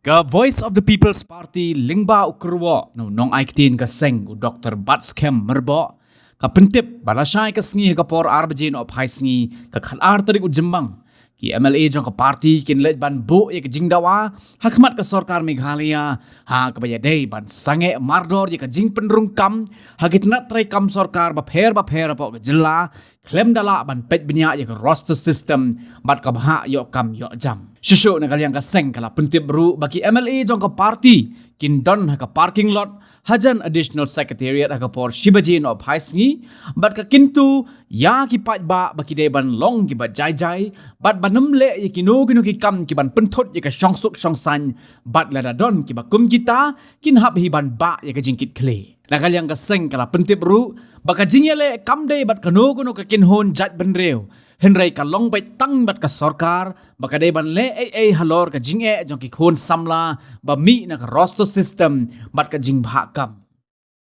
Ka Voice of the People's Party lingba ukurwo no nong aiktin ka seng u Dr. Batskem merbo ka pentip balasay ka sngi ka por arbajin op hai sngi ka khalar tarik u jembang ki MLA jong ka party kin lej ban bo ek jingdawa hakmat ka sarkar Meghalaya ha ka bayadei ban sange mardor ye ka jing penrung kam hagitna trai kam sarkar ba pher po ka jilla klem dala ban pej benya ye ka roster system bat ka bha yo kam yo jam Shushu na kaliang kaseng kala pentip beru bagi MLA jong ka party kin don ha ka parking lot hajan additional secretariat ha ka por shibajin of haisngi bat ka kintu ya ki pat ba baki de ban long ki ba jai bat banam le ye kino ki kam ki ban penthot ye ka shongsuk shongsan bat la da don ki ba kum kita kin hab hi ban ba ye ka jingkit kle na kaliang kaseng kala pentip beru baka jingyale kam de bat kano ka kin hon jat benreu Henry ka long bai tang bat ka sarkar baka dei ban le halor ka jing jong ki khon samla ba mi na ka roster system bat ka jing bha kam